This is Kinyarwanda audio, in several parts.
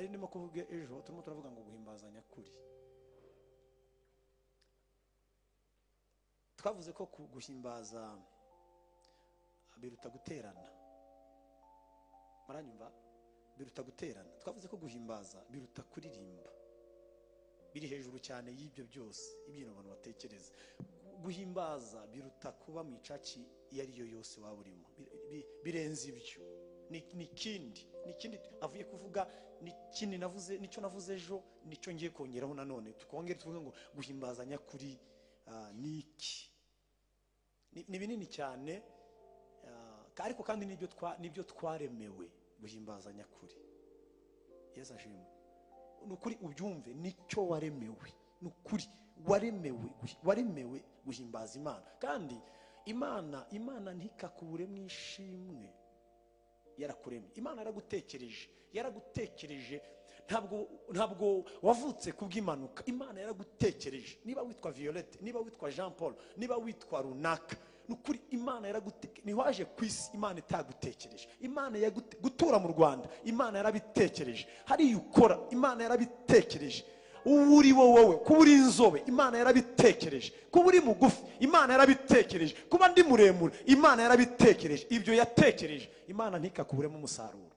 nari ndimo kuvuga ejo turimo turavuga ngo guhimbaza nyakuri. Twavuze ko guhimbaza biruta guterana. Maranyumva? Biruta guterana. Twavuze ko guhimbaza biruta kuririmba. Biri hejuru cyane y'ibyo byose ibintu abantu batekereza. Guhimbaza biruta kuba mu icaci yari yo yose waburimo. Birenze ibyo. Ni kindi avuye kuvuga, ni kindi navuze, nicyo navuze ejo, nicyo ngiye kongeraho nanone. Tukongera tuvuga ngo guhimbaza nyakuri niki. Ni binini cyane, ariko kandi nibyo twaremewe guhimbaza nyakuri. Yesu ashimwe. Nukuri ubyumve, nicyo waremewe. Nukuri waremewe guhimbaza Imana. Kandi Imana ntikakubure mwishimwe. Yarakuremye. Imana yaragutekereje. Ntabwo wavutse kubw'impanuka. Imana yaragutekereje. Niba witwa Violette, niba witwa Jean Paul, niba witwa runaka, nukuri Imana yaragutekereje. Niwaje kwisi Imana itagutekereje. Imana gutura mu Rwanda, Imana yarabitekereje. Hari ukora, Imana yarabitekereje. Uri wowe, kuba uri inzobe, Imana yarabitekereje. Kuba uri mugufi, Imana yarabitekereje. Kuba ndi muremure, Imana yarabitekereje. Ibyo yatekereje, Imana ntikakuburemo umusaruro.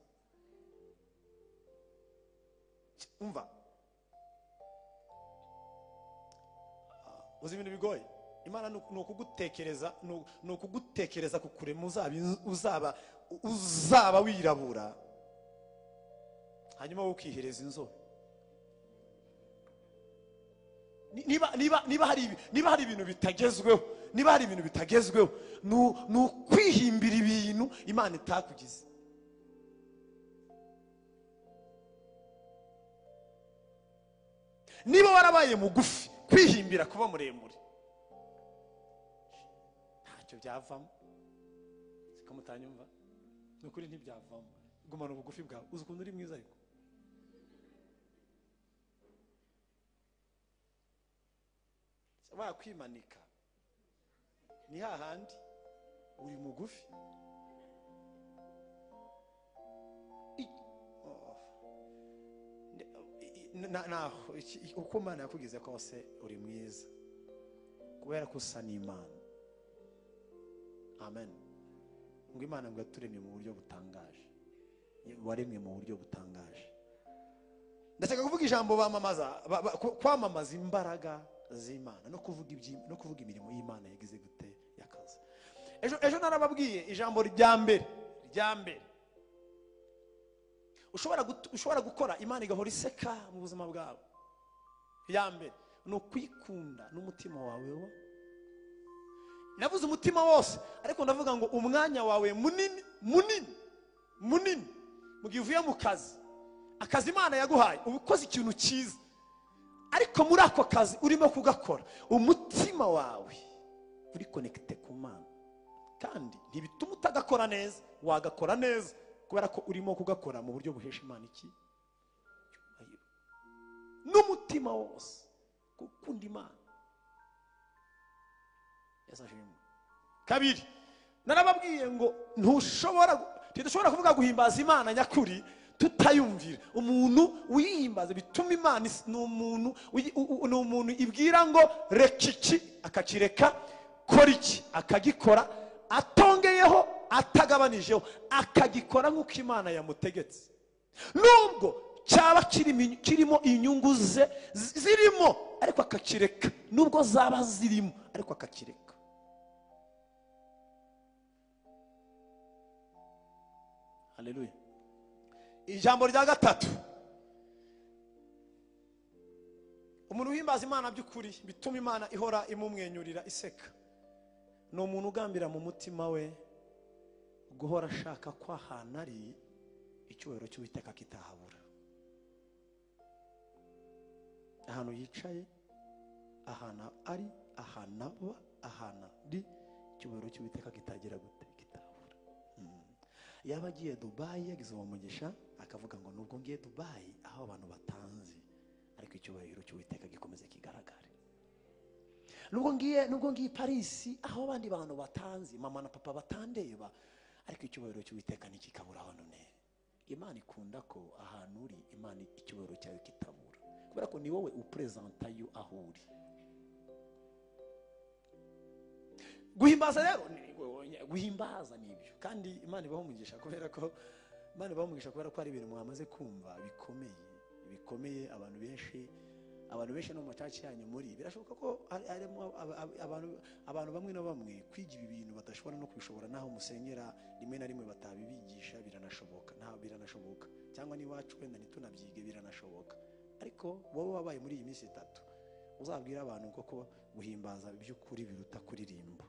Umva, uzi ibintu bigoye. Imana nukugutekereza kukurema uzaba wirabura, hanyuma ukihereza inzobe. Niba hari ibintu bitagezweho, nukwihimbira ibintu Imana itakugize. Niba warabaye mugufi, kwihimbira kuba muremure ntacyo byavamo. Siko mutanyumva? Nukuri ntibyavamo. Gumana ubugufi bwawe. Uzi ukuntu uri mwiza ariko. Wakwimanika ni hahandi uri mugufi. Uko Imana yakugize kose uri mwiza, kubera ko usa n'Imana. Amen. Ngo Imana ngo yaturemye mu buryo butangaje, waremwe mu buryo butangaje. Ndashaka kuvuga ijambo kwamamaza imbaraga z'Imana no kuvuga imirimo y'Imana yagize gute yakaza. Ejo narababwiye ijambo rya mbere ushobora gukora Imana igahora iseka mu buzima bwawe. Ya mbere ni ukwikunda n'umutima wawe. Navuze umutima wose, ariko ndavuga ngo umwanya wawe munini mu gihe uvuye mu akazi Imana yaguhaye, ubukoze ikintu cyiza, ariko muri ako kazi urimo kugakora umutima wawe uri connecte ku Mana. Kandi ntibituma utagakora neza, wagakora neza kubera ko urimo kugakora mu buryo buhesha Imana iki cyubahiro n'umutima wose, gukunda Imana. Yesu ashimwe. Kabiri, narababwiye ngo ntidushobora kuvuga guhimbaza Imana nyakuri tutayumvira. Umuntu wihimbaza bituma Imana ni umuntu ibwira ngo reka iki akakireka, kora iki akagikora, atongeyeho atagabanijeho, akagikora nk'uko Imana yamutegetse. Nubwo cyaba kirimo inyungu zirimo, ariko akakireka. Nubwo zaba zirimo, ariko akakireka. Haleluya. Ijambo rya gatatu, umuntu uhimbaza Imana by'ukuri bituma Imana ihora imumwenyurira iseka. Ni umuntu ugambira mu mutima we guhora ashaka ko ahantu ari icyubahiro cy'Uwiteka kitahabura. Ahantu yicaye, ahantu ari, ahantu aba, ahantu ari, icyubahiro cy'Uwiteka kitagira gute kitabura. Yaba agiye Dubai yagize uwo mugisha akavuga ngo nubwo ngiye Dubai aho abantu batanzi, ariko icyubahiro cy'Uwiteka gikomeze kigaragare. Nubwo ngiye Paris aho abandi bantu batanzi, mama na papa batandeba, ariko icyubahiro cy'Uwiteka nikikabura hano ne Imana ikunda ko ahantu uri Imana icyubahiro cyawe kitabura, kubera ko ni wowe upresentayo aho uri. Guhimbaza rero, guhimbaza nibyo, kandi Imana ibaho umugisha kubera ko hari ibintu mwamaze kumva bikomeye abantu benshi no mu macaci yanyu muri birashoboka ko harimo abantu bamwe na bamwe kwiga ibi bintu badashobora no kubishobora, naho musengera rimwe na rimwe batabibigisha, biranashoboka cyangwa n'iwacu wenda ntitunabyige, biranashoboka. Ariko wowe wabaye muri iyi minsi 3 uzabwira abantu koko guhimbaza by'ukuri biruta kuririmba.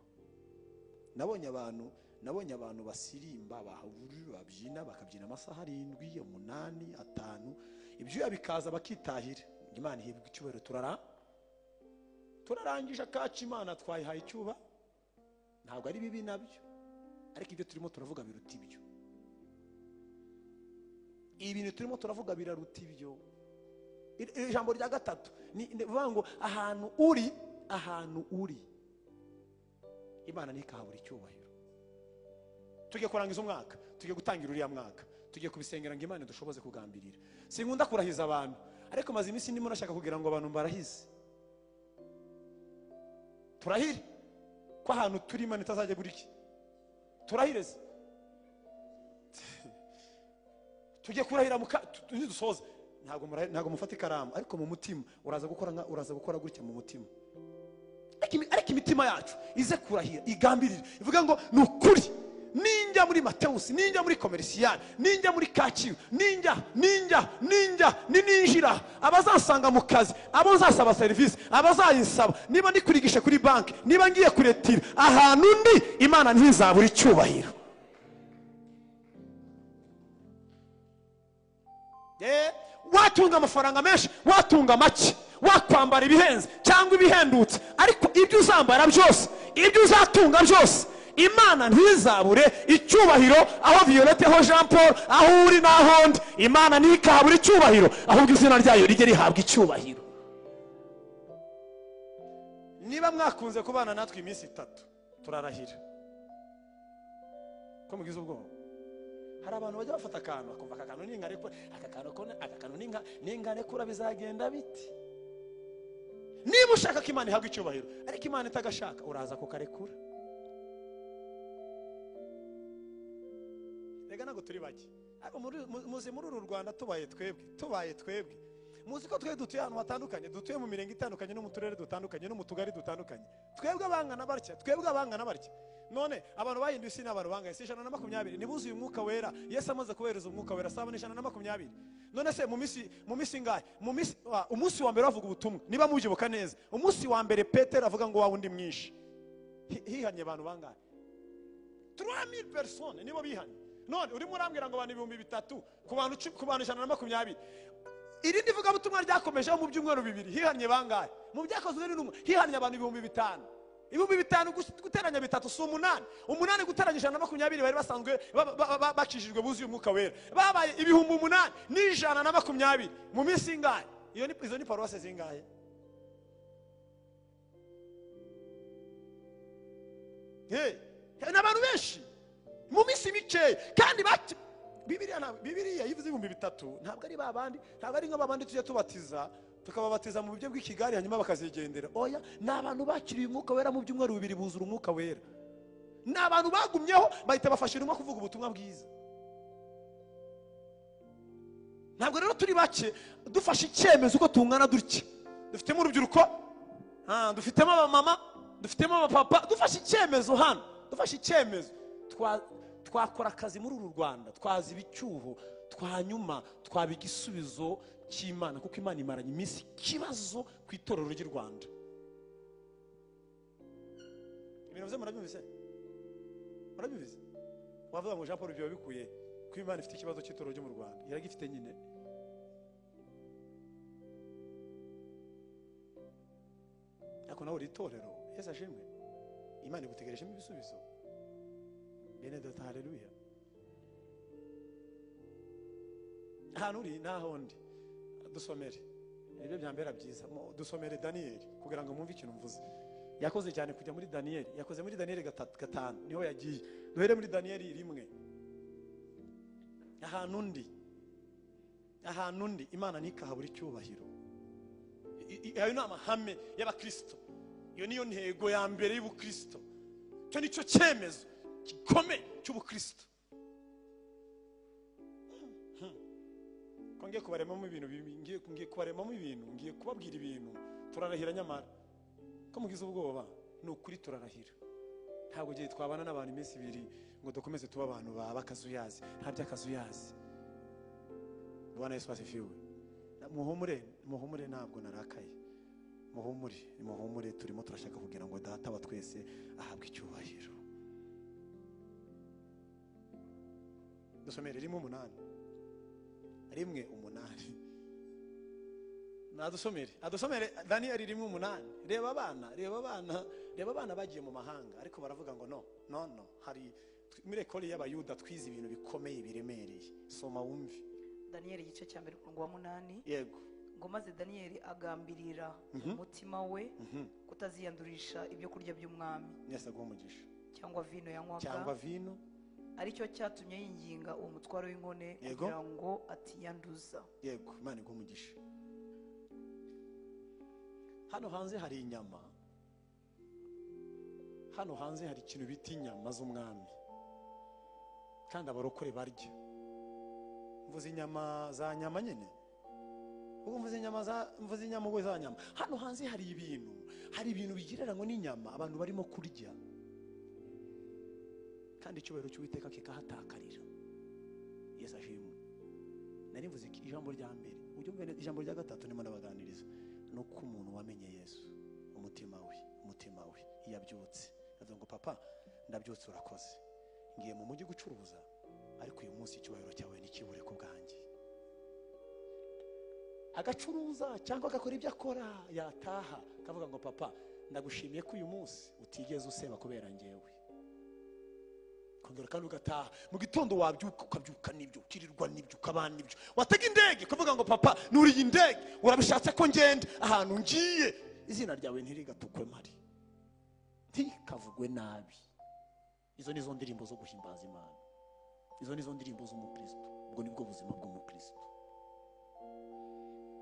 Nabonye abantu basirimba, bahurura, babyina, bakabyina amasaha 7, 8, 5, ibyo bikaza bakitahira. Imana ihebwa icyubahiro. Turarangije akacu, Imana twayihaye icyuba, ntabwo ari bibi nabyo, ariko ibyo turimo turavuga biruta ibyo. Ibintu turimo turavuga biraruta ibyo. Ijambo rya gatatu ni bivuga ngo ahantu uri Imana nikahabura icyubahiro. Tugiye kurangiza umwaka, tugiye gutangira uriya mwaka, tugiye kubisengera ngo Imana dushoboze kugambirira. Sinkunda kurahiza abantu, ariko maze iminsi ndimo nashaka kugira ngo abantu mbarahize. Turahire ko ahantu turi Imana itazajya guriki. Turahireze. Tugiye kurahira dusoza. Ntabwo mufata ikaramu, ariko mu mutima uraza gukora gutya mu mutima. Ariko imitima yacu ize kurahira, igambirire, ivuga ngo ni ukuri, ninjya muri Matewusi, ninjya muri Komercial, ninjya muri Kacyiru, ninjira abazasanga mu kazi, abo nzasaba serivisi, abazayinsaba, niba ndi kurigisha kuri banki, niba ngiye kuretira, ahantu ndi Imana ntizabura icyubahiro. Watunga amafaranga menshi, watunga make, wakwambara ibihenze cyangwa ibihendutse, ariko ibyo uzambara byose, ibyo uzatunga byose, Imana ntizabure icyubahiro. Aho Violette, aho Jean Paul, aho uri naho ndi, Imana ntikabure icyubahiro, ahubwo izina ryayo rijye rihabwa icyubahiro. Niba mwakunze kubana natwe iminsi 3 turarahira ko mugize ubwoba. Hari abantu bajya bafata akantu bakumva akakantu n'ingarekura bizagenda biti. Niba ushaka ko Imana ihabwa icyubahiro, ariko Imana itagashaka, uraza kukarekura. Rega nago turi bake, ariko muzi muri uru Rwanda tubaye twebwe. Muzi ko twebwe dutuye ahantu hatandukanye, dutuye mu mirenge itandukanye, no mu turere dutandukanye, no mu tugari dutandukanye. Twebwe abangana barya. None abantu bahinduye isi n'abantu bangaye 120 nibuzuye umwuka wera. Yesu amaze kubereza umwuka wera 120. None se mu misi ngahe? Umunsi wa mbere bavuga ubutumwa, niba mubyibuka neza, umunsi wa mbere Petero avuga ngo wa wundi mwinshi, hihanye abantu bangahe? 3000 personnes nibo bihanye. None urimo urambwira ngo abantu 3000 ku bantu 120. Irindi vuga ubutumwa ryakomeje mu byumweru 2 hihanye bangahe? Mu byakozwe n'intumwa hihanye abantu 5000. 5000 guteranya 3 si 8. 8 guteranya 120 bari basanzwe bakishijwe buzuye umwuka wera, babaye 8,000 n'ijana mu minsi ingahe? Izo ni paruwase zingahe? N'abantu benshi mu minsi mike, kandi Bibiliya yivuze 3000 ntabwo ari babandi, ntabwo ari nk'abandi tujya tubatiza tukababatiza mu buryo bw'ikigari hanyuma bakazigendera. Oya, n'abantu bakiriye umwuka wera mu byumweru 2 buzura umwuka wera. N'abantu bagumyeho bahita bafashira umwe kuvuga ubutumwa bwiza. Ntabwo rero turi bake dufashe icyemezo uko tungana dutya. Dufitemo urubyiruko, dufitemo abamama, dufitemo abapapa, dufashe icyemezo hano, dufashe icyemezo twakora akazi muri uru Rwanda, twazi ibicyuho, twanyuma twaba igisubizo cy'Imana, kuko Imana imaranye iminsi kibazo ku itorero ry'u Rwanda. Ibintu byo murabyumvise? Wavuga ngo Jean Paul byo bikuye ko Imana ifite ikibazo cy'itorero ryo mu Rwanda, iragifite nyine. Ariko nawe itorero Yesu ashimwe, Imana igutegerejemo ibisubizo. Bene data, haleluya. Ahantu uri naho ndi, dusomere ibyo byambera byiza, dusomere Daniel kugira ngo mwumve ikintu mvuze. Yakoze cyane kujya muri Daniel, yakoze muri Daniel 5 niho yagiye. Duhere muri Daniel 1. Ahantu ndi ahantu undi Imana nikahabura icyubahiro. Ayo ni amahame y'abakristo, iyo niyo ntego ya mbere y'ubukristo, cyo nicyo cyemezo gikomeye cy'ubukristo. Ngiye kubaremamo ibintu, ngiye kubaremamo ibintu, ngiye kubabwira ibintu, turarahira nyamara ko mugize ubwoba. Ni ukuri turarahira, ntabwo gihe twabana n'abantu iminsi ibiri ngo dukomeze tuba abantu baba akazuyazi, nta by'akazuyazi. Bwana Yesu asifiwe. Muhumure ntabwo narakaye, muhumure turimo turashaka kugira ngo data wa twese ahabwe icyubahiro. Dusomere 1:8 adusomere Daniel 1:8. Reba abana bagiye mu mahanga, ariko baravuga ngo no hari muri ekoli y'abayuda twize ibintu bikomeye biremereye. Soma wumve Daniel igice cya 1:8. Yego. Ngo maze Daniel agambirira umutima we kutaziyandurisha ibyo kurya by'umwami, Yesu aguha umugisha, cyangwa vino yanywaga, aricyo cyatumye yinginga uwo mutwaro w'inkone kugira ngo atiyanduza. Yego, Imana iguha umugisha. Hano hanze hari inyama, hano hanze hari ikintu bita inyama z'umwami, kandi abarokore barya. Mvuze inyama za nyama nyine, ubwo mvuze inyama ubwo za nyama. Hano hanze hari ibintu bigereranywa n'inyama abantu barimo kurya, kandi icyubahiro cy'Uwiteka kikahatakarira. Yesu ashimwe. Nari mvuze ijambo rya mbere, ijambo rya gatatu ndimo nabaganiriza, no ku muntu wamenye Yesu umutima we yabyutse avuga ngo papa ndabyutse urakoze, ngiye mu mujyi gucuruza, ariko uyu munsi icyubahiro cyawe nikibure ku bwanjye. Agacuruza cyangwa agakora ibyo akora, yataha akavuga ngo papa ndagushimiye ko uyu munsi utigeze useba kubera ngewe. Kongera kandi ugataha mu gitondo, wabyuka ukabyuka n'ibyo, ukirirwa n'ibyo, ukabana n'ibyo, watega indege kuvuga ngo papa nuriye indege, urabishatse ko ngende ahantu ngiye, izina ryawe ntirigatukwe mari, ntikavugwe nabi. Izo nizo ndirimbo zo guhimbaza Imana, izo nizo ndirimbo z'umukristo. Ubwo nibwo buzima bw'umukristo.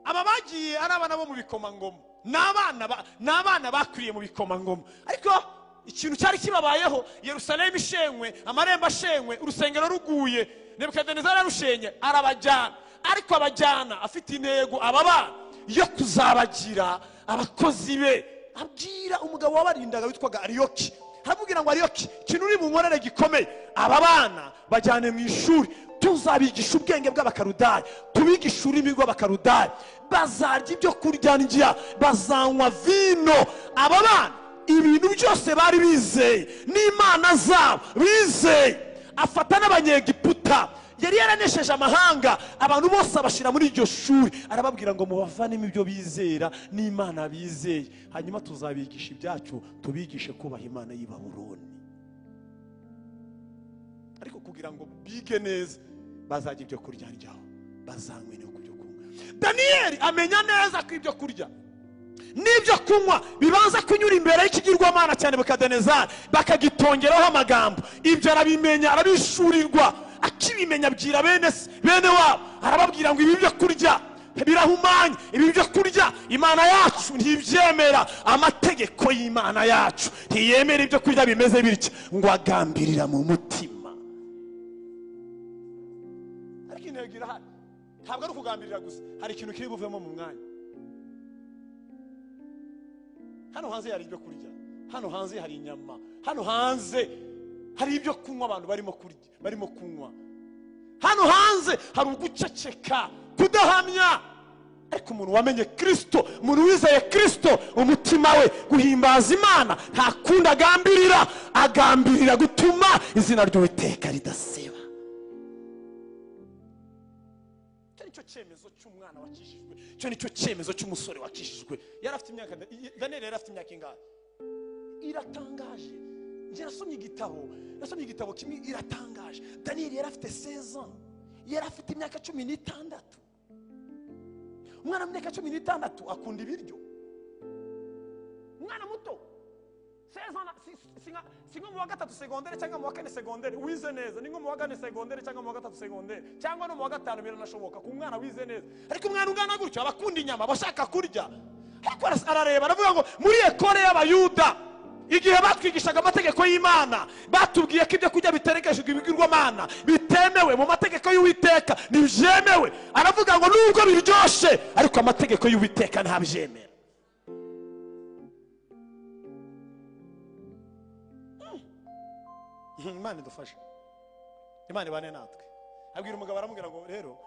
Aba bagiye ari abana bo mu bikomangoma, n'abana bakuriye mu bikomangoma, ariko ikintu cyari kibabayeho, Yerusalemu ishenywe, amarembo ashenywe, urusengero ruguye, Nebukadinezari arushenye, arabajyana. Ariko abajyana afite intego aba bana yo kuzabagira abakozi be. Abwira umugabo wabarindaga witwaga Ariyoki, aramubwira ngo Ariyoki, ikintu uri bunkorere gikomeye, aba bana bajyane mu ishuri, tuzabigisha ubwenge bw'Abakarudayi, tubigisha ururimi rw'Abakarudayi, bazarya ibyo kurya ndya, bazanywa vino. Aba bana ibintu byose bari bizeye n'Imana zabo bizeye. Afata n'Abanyegiputa, yari yaranesheje amahanga, abantu bose abashira muri iryo shuri, arababwira ngo mubavanemo ibyo bizera n'Imana bizeye, hanyuma tuzabigisha ibyacu, tubigishe kubaha Imana y'i Babuloni. Ariko kugira ngo bige neza, bazajya ibyo kurya ndyaho, bazanywe no kubyo kunywa. Daniel amenya neza ko ibyo kurya n'ibyo kunywa bibanza kunyura imbere y'ikigirwamana cyane Nebukadinezari, bakagitongeraho amagambo. Ibyo arabimenya, arabishurirwa. Akibimenya abwira bene wabo, arababwira ngo ibi byo kurya birahumanye, ibi byo kurya Imana yacu ntibyemera, amategeko y'Imana yacu ntiyemera ibyo kurya bimeze bityo, ngo agambirira mu mutima. Ariko intego irahari, ntabwo ari ukugambirira gusa, hari ikintu kiri buvemo mu mwanya. Hano hanze hari ibyo kurya, hano hanze hari inyama, hano hanze hari ibyo kunywa abantu barimo kurya, barimo kunywa. Hano hanze hari uguceceka, kudahamya. Ariko umuntu wamenye Kristo, umuntu wizeye Kristo, umutima we guhimbaza Imana, nta kundi agambirira gutuma izina ry'Uwiteka ridaseba. Icyo cyemezo cy'umwana wakijijwe, cyo nicyo cyemezo cy'umusore wakijijwe. Yarafite imyaka, Daniel yarafite imyaka ingahe? Iratangaje. Nje nasomye igitabo kimwe, iratangaje. Daniel yarafite 16 ans, yarafite imyaka 16. Umwana w'imyaka 16 akunda ibiryo. Umwana muto 16 ans, singo mu wa gatatu segondere cyangwa mu wa kane segondere wize neza, ningo mu wa kane segondere cyangwa mu wa gatatu segondere cyangwa no mu wa gatanu biranashoboka ku mwana wize neza. Ariko umwana ungana gutyo abakunda inyama bashaka kurya, ariko arareba aravuga ngo muri ekole y'abayuda igihe batwigishaga amategeko y'Imana batubwiye ko ibyo kurya biterekeshejwe ibigirwamana bitemewe mu mategeko y'Uwiteka ntibyemewe. Aravuga ngo nubwo biryoshe ariko amategeko y'Uwiteka ntabyemera. Imana idufashe, Imana ibane natwe. Abwira umugabo aramubwira ngo rero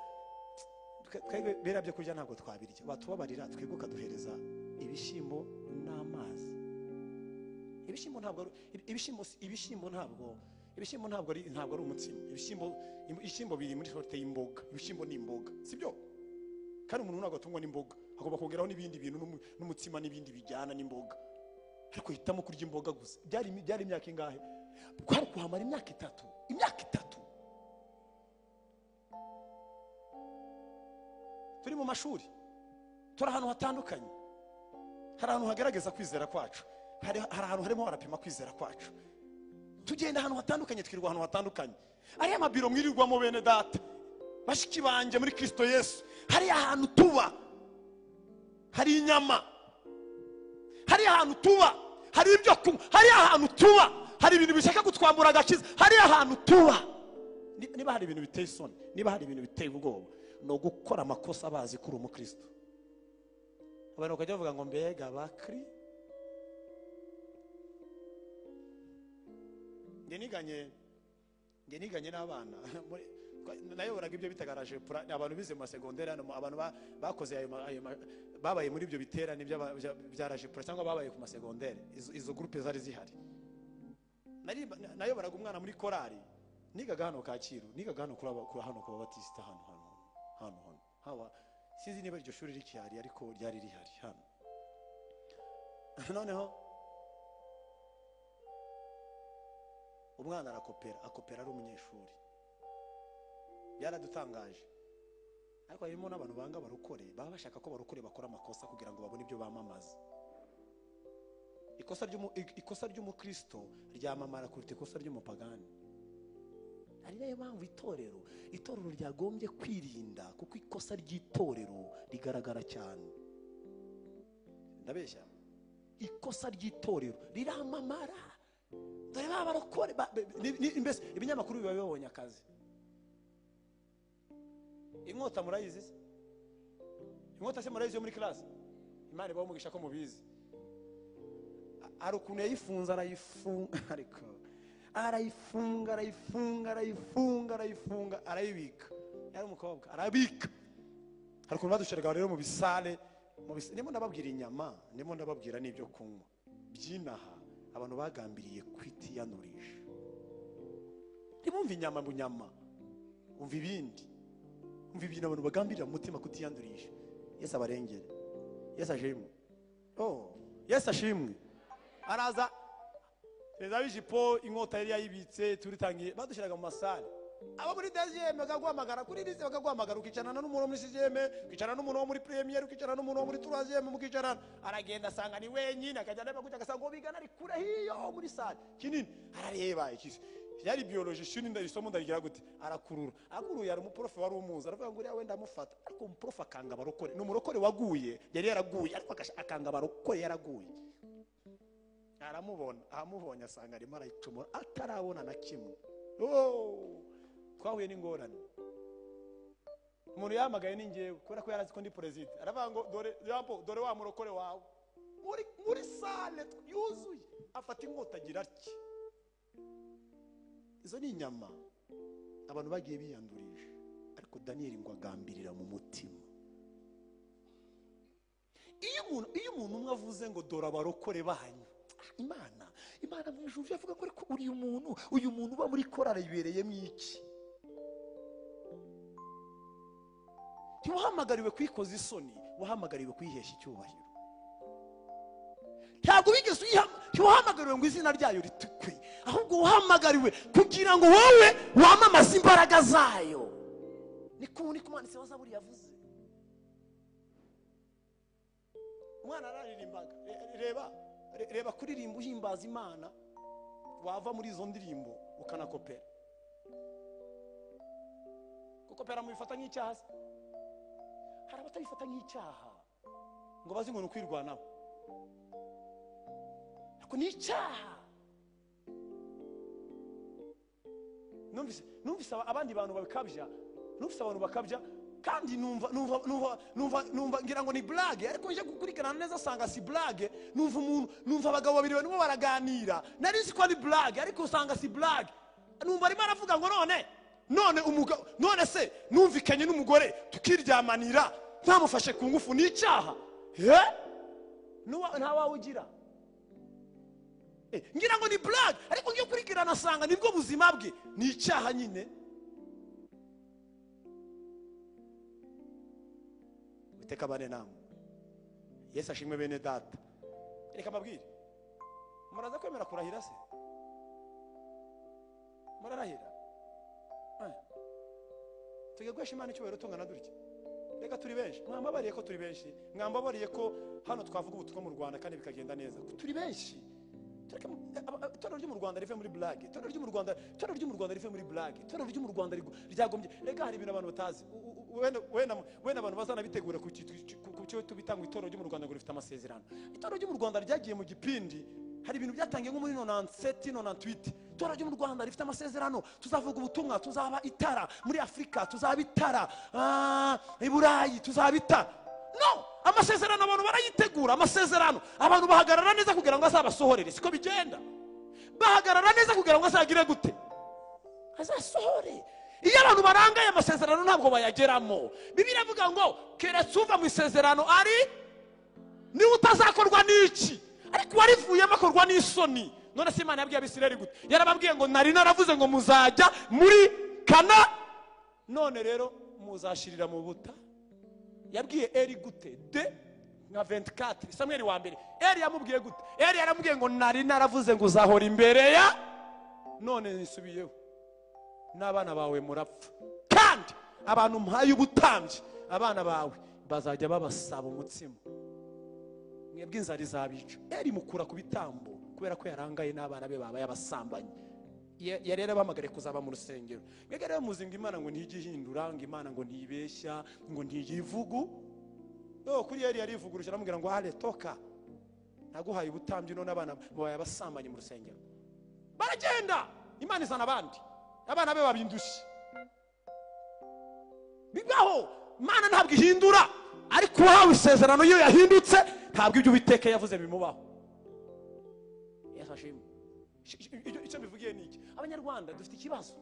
twebwe bera byo kurya ntabwo twabirya, batubabarira twebwe ukaduhereza ibishyimbo n'amazi. Ibishyimbo ntabwo ari umutsima. Ibishyimbo biri muri sorte y'imboga. Ibishyimbo ni imboga, sibyo? Kandi umuntu ntabwo atungwa n'imboga, agomba kongeraho n'ibindi bintu n'umutsima n'ibindi bijyana n'imboga. Ariko hitamo kurya imboga gusa. Byari imyaka ingahe? Kwari kuhamara imyaka itatu. Turi mu mashuri, turi ahantu hatandukanye. Hari ahantu hagerageza kwizera kwacu, hari ahantu harimo barapima kwizera kwacu. Tugenda ahantu hatandukanye, twirwa ahantu hatandukanye. Ari amabiro mwirirwamo bene data bashiki banje muri Kristo Yesu. Hari ahantu tuba, hari inyama, hari ahantu tuba, hari ibyo kunywa, hari ahantu tuba, hari ibintu bishaka kutwambura agakiza, hari ahantu tuba. Niba hari ibintu biteye isoni, niba hari ibintu biteye ubwoba, no gukora amakosa bazi kuri umukristo. Abantu bakajya bavuga ngo mbega bakri. Ngeniganye n'abana nayoboraga ibyo bitagaraje abantu bize mu segondere, abantu bakoze ayo babaye muri ibyo biterane byaraje pura cyangwa babaye ku masegondere. Izo groupe zari zihari. Nayoboraga umwana muri korali, nigaga hano Kacyiru, nigaga hano kuri hano ku Babatista hano hawa sizi niba iryo shuri rikihari ariko ryari rihari hano. Noneho umwana akopera ari umunyeshuri. Byaradutangaje. Ariko harimo n'abantu banga barukore, baba bashaka ko barukore bakora amakosa kugira ngo babone ibyo bamamaza. Ikosa ry'umukristo ryamamara kuruta ikosa ry'umupagani. Ari nayo mpamvu itorero ryagombye kwirinda, kuko ikosa ry'itorero rigaragara cyane. Ndabeshya? Ikosa ry'itorero riramamara. Dore babarokore mbese ibinyamakuru biba bibonye akazi. Inkota murayizi? Inkota se murayizi yo muri class? Imana ibaho umugisha ko mubizi. Ari ukuntu yayifunza ariko arayifunga arayibika. Yari umukobwa arabika. Hari ukuntu badusheraga rero mu bisale, ndimo ndababwira inyama, ndimo ndababwira n'ibyo kunywa byinaha. Abantu bagambiriye kwitiyanurisha. Ntibumva inyama mu nyama, umva ibindi. Umva ibintu abantu bagambirira mu mutima kutiyandurisha. Yesu abarengere, Yesu ashimwe. Yesu ashimwe. Araza reza bijipo inkota yari yayibitse turitangiye badushiraga mu masale. Abo muri deuxième bakaguhamagara kuri liste, bakaguhamagara ukicarana n'umuntu muri sixième, ukicarana n'umuntu muri première, ukicarana n'umuntu muri troisième, mukicarana aragenda asanga ni wenyine, akajya areba gutya agasanga ngo bigana ari kure hiyo muri sale kinini. Arareba ikisi yari biologie shuni ndarisomo ndarigira gute, arakurura yari umuprofe wari umuza, aravuga ngo uriya wenda amufata. Ariko umuprofe akanga barokore, ni umurokore waguye, yari yaraguye ariko akanga barokore yaraguye. Aramubonye asanga arimo arayicumura atarabona na kimwe. Twahuye n'ingorane. Umuntu yamagaye ni ngewe kubera ko yarazi ko ndi president. Aravuga ngo dore wa murokore wawe muri sale yuzuye, afata inkota agira ati. Izo ni inyama abantu bagiye biyandurisha, ariko Daniel ngo agambirira mu mutima. Iyo umuntu umwe avuze ngo dore abarokore banyu, Imana mu ijuru yavuga ngo ariko uyu muntu uba muri korali yibereyemo iki? Ntiwahamagariwe kwikoza isoni, wahamagariwe kwihesha icyubahiro. Ntabwo bigeze ntiwahamagariwe ngo izina ryayo ritukwe, ahubwo wahamagariwe kugira ngo wowe wamamaze imbaraga zayo. Niko umwanditsi wa Zaburi yavuze. Umwana araririmbaga, reba kuririmba uhimbaza Imana wava muri izo ndirimbo ukanakopera. Gukopera mu bifata nk'icyaha. Hari abatabifata nk'icyaha ngo bazi ngo nukwirwanaho. Ako ni icyaha. Numvise abandi bantu babikabya. Numvise abantu bakabya kandi numva ngira ngo ni blague, ariko nje gukurikirana neza sanga si blague. Numva abagabo babiri barimo baraganira, nari nzi ko ari blague ariko usanga si blague. Numva arimo aravuga ngo none umugabo none se numvikanye n'umugore tukiryamanira ntamufashe ku ngufu ni icyaha. Nta wawe ugira. Ngira ngo ni blague ariko ngiye kurikirana sanga nibwo buzima bwe ni icyaha nyine. Teka bane namwe. Yesu ashimwe bene data. Reka mbabwire. Muraza kwemera kurahira se? Murarahira? Tugiye guhesha Imana icyubahiro tungana dutya. Reka turi benshi. Mwambabariye ko turi benshi. Mwambabariye ko hano twavuga ubutumwa mu Rwanda kandi bikagenda neza. Turi benshi. Itorero ryo mu Rwanda rive muri blague. Itorero ryo mu Rwanda rive muri blague. Itorero ryo mu Rwanda ryagombye. Rega hari ibintu abantu batazi. Wenda abantu bazana bitegura ku cyo tubitanga itorero ryo mu Rwanda ngo rifite amasezerano. Itorero ryo mu Rwanda ryagiye mu gipindi. Hari ibintu byatangiye nko muri 97 98. Itorero ryo mu Rwanda rifite amasezerano. Tuzavuga ubutumwa, tuzaba itara muri Afrika, tuzaba itara i Burayi, tuzaba itara. No, amasezerano abantu barayitegura. Amasezerano abantu bahagarara neza kugira ngo azabasohorere. Siko bigenda. Bahagarara neza kugira ngo azagire gute? Azasohore. Iyo abantu barangaye amasezerano ntabwo bayageramo. Bibiliya ivuga ngo keretse uva mu isezerano ari ni utazakorwa n'iki, ariko warivuyemo akorwa n'isoni. None se Imana yabwiye Abisirayeli gute? Yarababwiye ngo nari naravuze ngo muzajya muri Kana, none rero muzashirira mu buta. Yabwiye Eli gute? Nka 24 Samuel wa mbere. Eli yamubwiye gute? Eli yaramubwiye ngo nari naravuze ngo uzahora imbere ya, none nisubiyeho. N'abana bawe murapfa kandi abantu mpaye ubutambyi abana bawe bazajya babasaba umutsima. Mwebwe inzara izabica. Eli mukura ku bitambo kubera ko yarangaye n'abana be baba yabasambanyi. Yarera bamagare kuzaba mu rusengero. Mwebwe rero muzinga Imana ngo ntijihindura, ngo Imana ngo ntibeshya, ngo ntiyivugu. Kuri Eli yarivuguruje aramubwira ngo hale toka, naguhaye ubutambyi none abana babaye abasambanyi mu rusengero. Baragenda, Imana izana abandi. Abana be babindushye. Bibaho, Imana ntabwo ihindura, ariko wahawe isezerano iyo yahindutse ntabwo ibyo Uwiteka yavuze bimubaho. Yesu ashimwe. Icyo bivugiye niki? Abanyarwanda dufite ikibazo.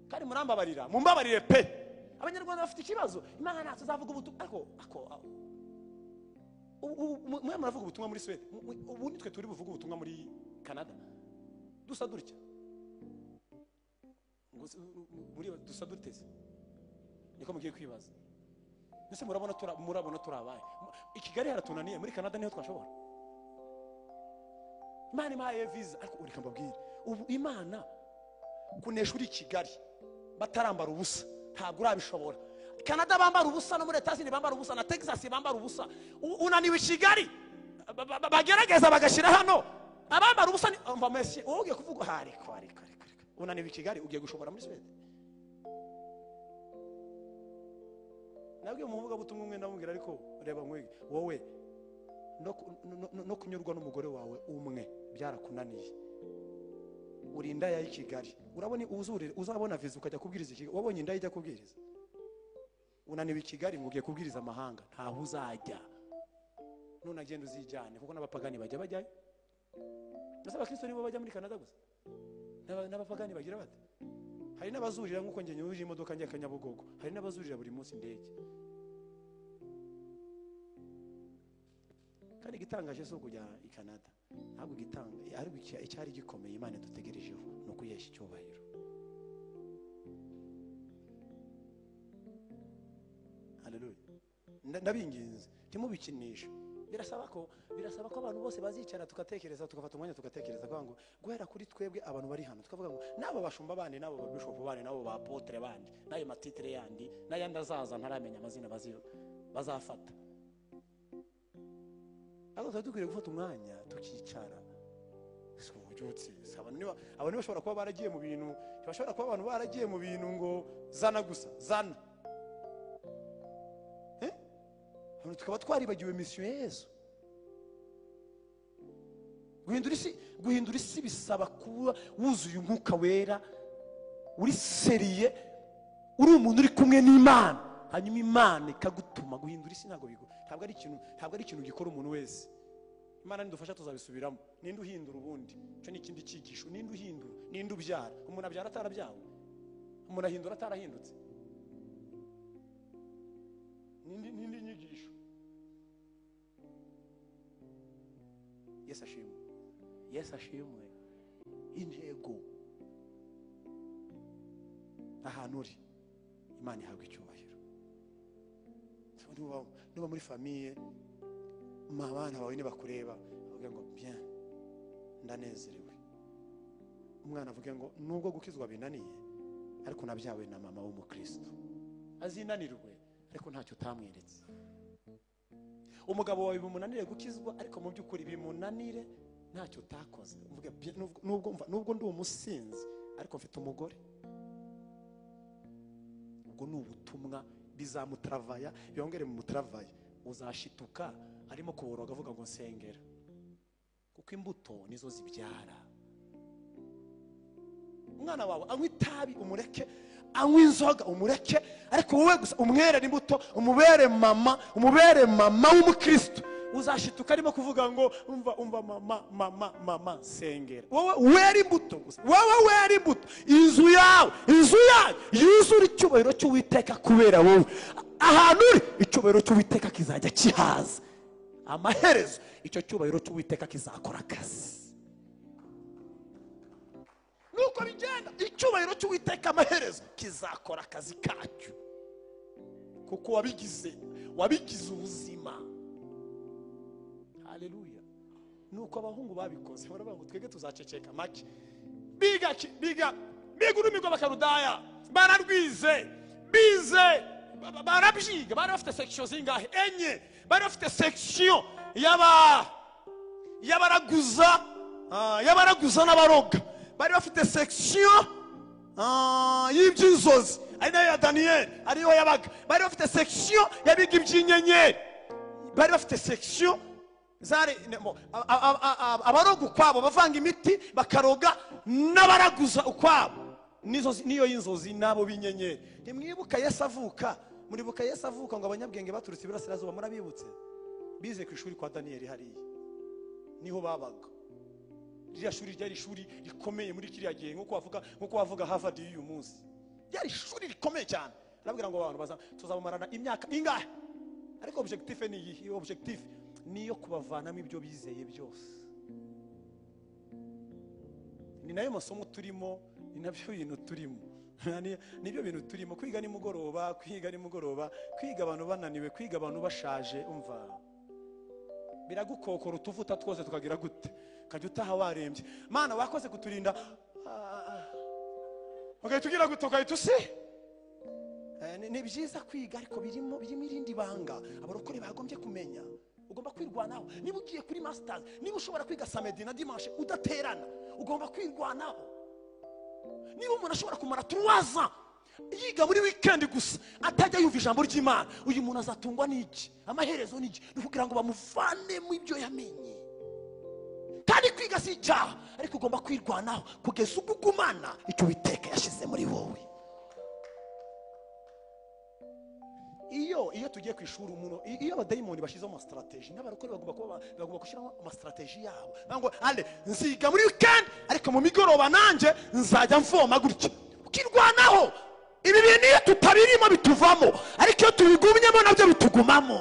Kandi murambabarira, mumbabarire pe. Abanyarwanda bafite ikibazo. Imana ntazo zavuga ubutumwa ariko mwe muravuga ubutumwa muri Sweden. Ubu nitwe turi buvuga ubutumwa muri Canada. Dusa durya. Muri dusa duteze. Niko mugiye kwibaza. Nese murabona turabaye. I Kigali haratunaniye, muri Canada niho twashobora. Imana impaye visa ariko ureka mbabwire. Ubu Imana kunesha uri Kigali batarambara ubusa ntabwo urabishobora. Canada bambara ubusa no muri Etats-Unis bambara ubusa na Texas bambara ubusa. Unaniwe Kigali bagerageza bagashira hano abambara ubusa umva Messi ugiye kuvuga hariko unaniwe Kigali ugiye gushobora muri Sweden. Nabwiye umuvuga butumwe umwe ndamubwira ariko reba mwege wowe no kunyurwa n'umugore wawe umwe byarakunaniye. Uri indaya y'i Kigali. Urabona uzabona visa ukajya kubwiriza Kigali. Wabonye indaya ijya kubwiriza. Unaniwe Kigali ngo ugiye kubwiriza amahanga ntaho uzajya. None agenda uzijyane kuko n'abapagani bajyayo. Nase abakristo nibo bajya muri Canada gusa. N'abapagani bagira bate? Hari n'abazurira nkuko njye nyuje imodoka njye Kanyabugogo. Hari n'abazurira buri munsi indege. Kandi gitangaje so kujya i Canada. Ntabwo gitanga ari icyari gikomeye Imana dutegerejeho no kuyesha icyubahiro. Haleluya. Ndabinginze timubikinisha. Birasaba ko abantu bose bazicara tugatekereza tugafata umwanya tugatekereza ngo guhera kuri twebwe abantu bari hano tukavuga ngo nabo bashumba bandi nabo babishop bandi nabo ba apotre bandi nayo matitre yandi n'ayandi azaza ntaramenya amazina bazafata. Ariko tugiye gufata umwanya tukicara abantu bashobora kuba baragiye mu bintu, bashobora kuba abantu baragiye mu bintu ngo zana gusa zana, tukaba twaribagiwe misiyo ya Yesu. Guhindura isi bisaba kuba wuzuye umwuka wera, uri seriye, uri umuntu uri kumwe n'Imana, hanyuma Imana ikagutuma. Guhindura isi ntabwo ari ikintu gikora umuntu wese. Imana nidufasha tuzabisubiramo. Ninde uhindura ubundi? Cyo ni ikindi cyigisho. Ninde uhindura? Ninde ubyara? Umuntu abyara atarabyawe? Umuntu ahindura atarahindutse? Ninde nyigisho? Yesu ashimwe. Yesu ashimwe. Intego ahantu uri, Imana ihabwa icyubahiro. Nuba muri famiye, abana bawe nibakureba bavuga ngo bien, ndanezerewe. Umwana avuga ngo nubwo gukizwa binaniye, ariko nabyawe na mama w'umukristo. Azinanirwe ariko ntacyo utamweretse. Umugabo wawe bimunanire gukizwa, ariko mu by'ukuri bimunanire ntacyo utakoze. Uvuga nubwo ndi umusinzi, ariko mfite umugore. Ubwo ni ubutumwa bizamutravaya, byongere mu mutravaya. Uzashituka arimo kuboroga avuga ngo nsengera, kuko imbuto nizo zibyara. Umwana wawe anywa itabi umureke, anywa inzoga umureke, ariko wowe gusa umwerere imbuto, umubere mama w'umukristo. Uzashituka arimo kuvuga ngo umva mama nsengera. Wowe wera imbuto gusa, wowe wera imbuto. Inzu yawe yuzura icyubahiro cy'Uwiteka kubera wowe. Ahantu uri, icyubahiro cy'Uwiteka kizajya kihaza. Amaherezo icyo cyubahiro cy'Uwiteka kizakora akazi. Nuko bigenda, icyubahiro cy'Uwiteka amaherezo kizakora akazi kacyo, kuko wabigize ubuzima. Haleluya. Nuko abahungu babikoze, baravuga ngo twege tuzaceceka make. Biga ururimi rw'Abakaludaya, bararwize, bize, barabyiga. Bari bafite section zingahe? Enye. Bari bafite section y'abaraguza n'abaroga. Bari bafite section y'iby'inzozi, ari nayo ya Daniel, ariyo yabaga. Bari bafite section yabiga iby'inyenyeri. Bari bafite section zari abaroga ukwabo, bavanga imiti bakaroga, n'abaraguza ukwabo. Niyo y'inzozi nabo b'inyenyeri. Nimwibuka Yesu avuka, muribuka Yesu avuka ngo abanyabwenge baturutse iburasirazuba, murabibutse? Bize ku ishuri kwa Daniel hariya niho babaga. Ririya shuri ryari ishuri rikomeye muri kiriya gihe, nkuko wavuga Harvard y'uyu munsi. Ryari ishuri rikomeye cyane. Arabwira ngo abantu tuzabamarana imyaka ingahe, ariko objectif ni iyi. Objectif niyo kubavanamo ibyo bizeye byose. Ni nayo masomo turimo, ni nabyo bintu turimo. Nibyo bintu turimo. Kwiga nimugoroba, kwiga abantu bananiwe, kwiga abantu bashaje. Umva, biragukokora utuvuta twose tukagira gute, kajya utaha warembye. Mana wakoze kuturinda, tugira gute, ukahita ni byiza kwiga, ariko birimo irindi banga abarokore bagombye kumenya. Ugomba kwirwanaho. Niba ugiye kuri masters, niba ushobora kwiga samedi na dimanche udaterana, ugomba kwirwanaho. Niba umuntu ashobora kumara 3 ans yiga muri weekend gusa, atajya yumva ijambo ry'Imana, uyu muntu azatungwa n'iki? Amaherezo n'iki? Kugira ngo bamuvane mu ibyo yamenye. Kandi kwiga si icyaha, ariko ugomba kwirwanaho kugeza ubwo ugumana icyo Uwiteka yashize muri wowe. Iyo tugiye ku ishuri, umuntu iyo abadayimoni bashizeho ama strategy, n'abarokore bagomba gushyiraho ama strategy yabo. Ngo nziga muri weekend, ariko mu migoroba nanjye nzajya mvoma gutya. Ukirwanaho. Ibi bintu iyo tutabirimo bituvamo, ariko iyo tubigumyemo nabyo bitugumamo.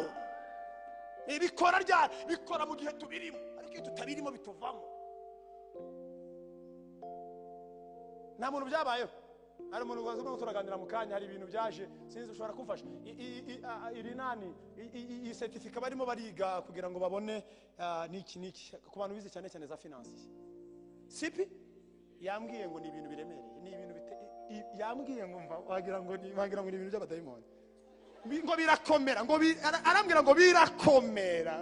Bikora mu gihe tubirimo, ariko iyo tutabirimo bituvamo. Nta muntu byabayeho. Hari umuntu wazo turaganira mu kanya, hari ibintu byaje, sinzi ushobora kumfasha. Iyi certificate barimo bariga kugira ngo babone niki ku bantu bize cyane za finance. Sipi yambwiye ngo ni ibintu biremereye, ni ibintu yambwiye ngo wagira ngo ni ibintu by'abadayimoni. Ngo birakomera, arambwira ngo birakomera.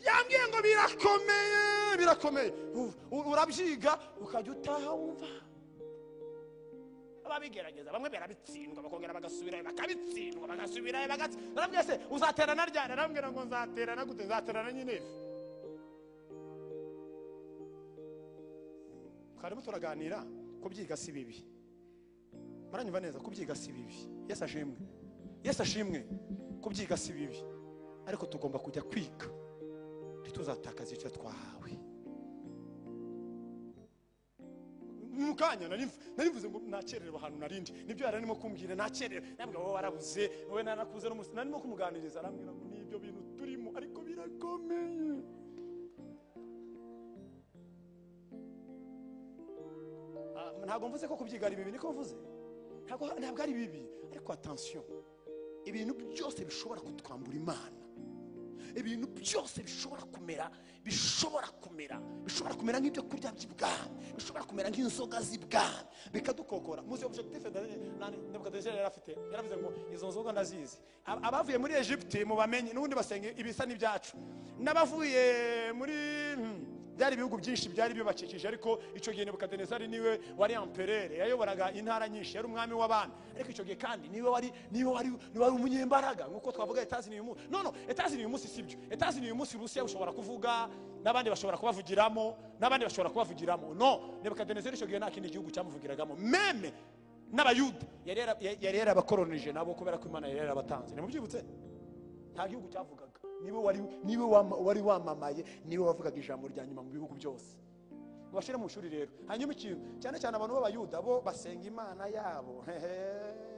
yambwiye ngo birakomeye birakomeye urabyiga ukajya utaha wumva ababigerageza bamwe barabitsindwa bakongera bagasubirayo bakabitsindwa bagasubirayo narambwiye se uzaterana ryari narambwira ngo nzaterana gute nzaterana nyine twarimo turaganira kubyiga si bibi maranyumva neza kubyiga si bibi Yesu ashimwe kubyiga si bibi ariko tugomba kujya kwiga ntituzatakaza icyo twahawe mukanya narivuze ngo nakererwa ahantu narindi nibyo yaranimo kumbwira nakerera nabwo wowe warabuze wowe nanakuze narimo kumuganiriza arambwira ngo nibyo bintu turimo ariko birakomeye ntabwo mvuze ko kubyiga ari bibi niko mvuze ntabwo ari bibi ariko attention ibintu byose bishobora kutwambura Imana ibintu byose bishobora kumera nk'ibyo kurya by'ibwami bishobora kumera nk'inzoga z'ibwami bikadukokora muzi objectif Nebukadinezari yaravuze ngo izo nzoga ndazizi abavuye muri Egypte mu bamenye n'ubundi basenga ibisa n'ibyacu n'abavuye muri byari ibihugu byinshi byari bibakikije ariko icyo gihe Nebukadinezari niwe wari empereur yayoboraga intara nyinshi yari umwami w'abana ariko icyo gihe kandi niwe wari umunyembaraga nkuko twavuga Etazini uyu munsi Etazini uyu munsi sibyo Etazini uyu munsi Rusiya ushobora kuvuga n'abandi bashobora kubavugiramo no Nebukadinezari icyo gihe nta kindi gihugu cyamuvugiragamo meme n'abayuda yari yarabakolonije nabo kubera ko Imana yari yarabatanze nimubyibutse nta gihugu cyavugaga niwe wari wamamaye niwe wavugaga ijambo rya nyuma mu bihugu byose mubashire mu shuri rero hanyuma ikintu cyane cyane abantu b'abayuda bo basenga Imana yabo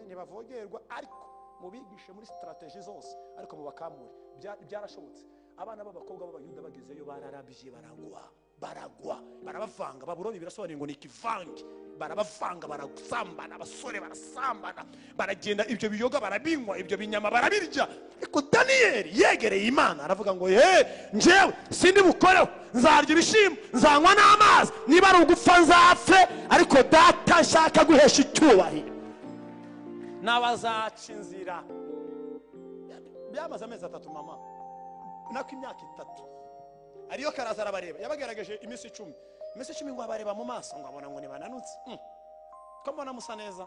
ntibavogerwa ariko mubigishe muri strategy zose ariko mubakamure byarashobotse abana b'abakobwa b'abayuda bagezeyo bararabye barabavanga Babuloni birasobanuye ngo ni ikivange barabavanga barasambana abasore barasambana baragenda ibyo biyoga barabinywa ibyo binyama barabirya ariko Daniyeli yegereye Imana aravuga ngo njyewe sindi bukoreho nzarya ibishimbo nzanywa n'amazi niba ari ugupfa nzapfe ariko data nshaka guhesha icyubahiro n'abazaca inzira byamaze amezi 3 mama nako imyaka 3 ariyo karaza arabareba yabagaragaje iminsi 10 ngo abareba mu maso ngo abona ngo nibananutse ko mbona musa neza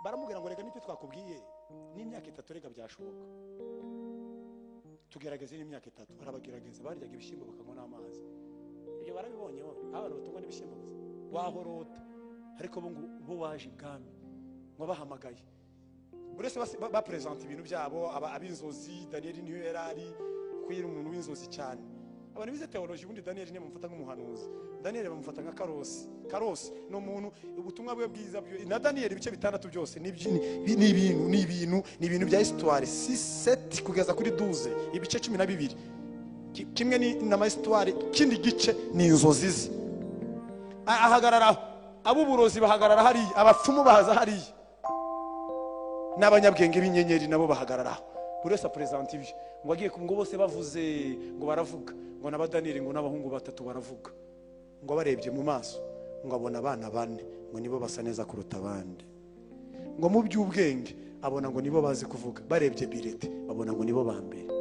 baramubwira ngo rega n'ibyo twakubwiye n'imyaka 3 rega byashoboka tugerageze n'imyaka 3 barabagerageza baryaga ibishimbo bakanywa n'amazi ibyo barabibonye bo abantu batungwa n'ibishimbo gusa wahorota ariko bo waje ibwami ngo bahamagaye burese bapresenta ibintu byabo abinzozi Daniyeli niyo yarari kwira umuntu w'inzozi cyane abantu bize theology ubundi Daniyeli niyo mufata nk'umuhanuzi Daniyeli bamufata nka Karosi no umuntu ubutumwa bwe bwiza na Daniyeli ibice 6 byose ni ibintu bya histoire 6 kugeza kuri 12 ibice 12 kimwe ni na histoire kindi gice ni inzozi ze ahagarara abuburozi bahagarara hari abapfumu bahaza hari n'abanyabwenge b'inyenyeri nabo bahagarara buri wese present ibyo ngo agiye ngo bose bavuze ngo baravuga ngo na Daniyeli ngo n'abahungu 3 baravuga ngo barebye mu maso ngo abona abana 4 ngo nibo basa neza kuruta abandi ngo mu by'ubwenge abona ngo nibo bazi kuvuga barebye birete babona ngo nibo bambere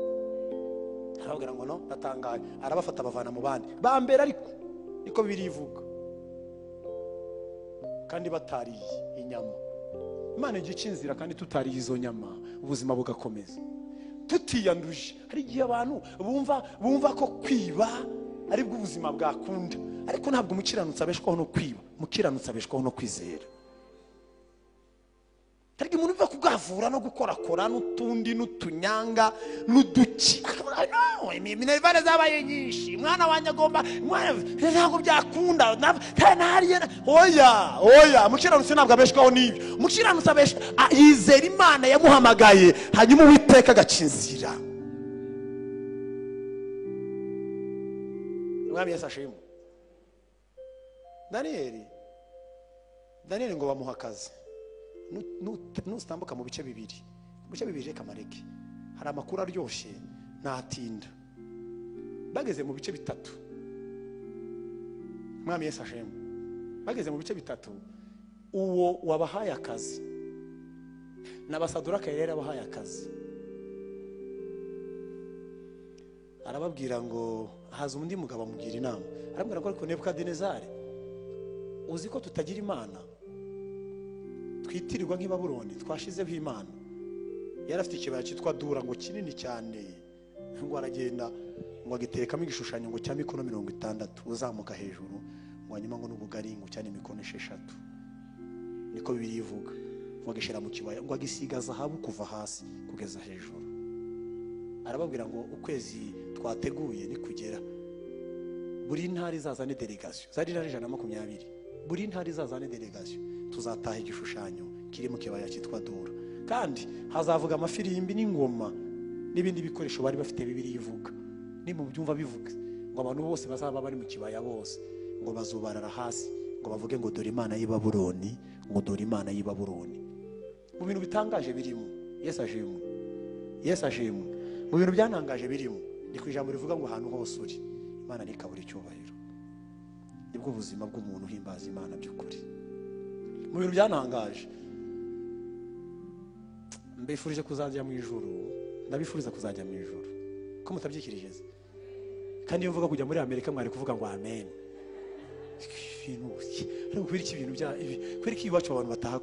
arababwira ngo no natangaye arabafata bavana mu bandi bambere ariko niko birivuga kandi batariye inyama Imana igicinzira kandi tutariye izo nyama ubuzima bugakomeza tutiyanduje hari igihe abantu bumva ko kwiba ari bwo ubuzima bwakunda ariko ntabwo umukiranutsi abeshwaho no kwiba umukiranutsi abeshwaho no kwizera tariki umuntu uva kugavura no gukorakora n'utundi n'utunyanga n'uduki minerivane zabaye nyinshi mwana wanjye agomba ntabwo byakunda oya umukiranutsi ntabwo abeshwaho n'ibyo umukiranutsi abeshwa yizera Imana yamuhamagaye hanyuma Uwiteka agacinzira Mwami Yesu ashimwe Daniyeli ngo bamuha akazi nutambuka mu bice 2 reka mareke hari amakuru aryoshye natinda bageze mu bice 3 Mwami Yesu ashimwe bageze mu bice 3 uwo wabahaye akazi n'abasaduraka yari abahaye akazi arababwira ngo haza undi mugabo amugira inama, arambwira ngo ariko Nebukadinezari, uzi ko tutagira imana, twitirirwa nk'i Babuloni, twashizeho imana. Yari afite ikibaya cyitwa Dura ngo kinini cyane, ngo aragenda ngo agiterekamo igishushanyo ngo cya mikono 60 uzamuka hejuru, ngo hanyuma ngo n'ubugari ngo cyane mikono 6, niko Bibiliya ivuga. Ngo agishira mu kibaya ngo agisiga zahabu kuva hasi kugeza hejuru. Arababwira ngo ukwezi twateguye ni kugera, buri ntari zazane delegation, zari 120, buri ntari zazane delegation, tuzataha igishushanyo kiri mu kibaya cyitwa Dura, kandi hazavuga amafirimbi n'ingoma n'ibindi bikoresho bari bafite Bibiliya ivuga. Ni mu byumva bivuga ngo abantu bose bazaba bari mu kibaya bose ngo bazubarara hasi ngo bavuge ngo dore imana y'i Babuloni, ngo dore imana y'i Babuloni. Mu bintu bitangaje birimo, Yesu ashimwe, Yesu ashimwe, mu bintu byanangaje birimo ni ku ijambo rivuga ngo ahantu hose uri imana nikabura icyubahiro. Nibwo ubuzima bw'umuntu uhimbaza imana by'ukuri. Mu bintu byanangaje, mbifurije kuzajya mu ijuru, ndabifuriza kuzajya mu ijuru ko mutabyikirije. Kandi iyo mvuga kujya muri Amerika mwari kuvuga ngo amen. Ibintu kweri iki bintu bya kweri iki iwacu abantu bataha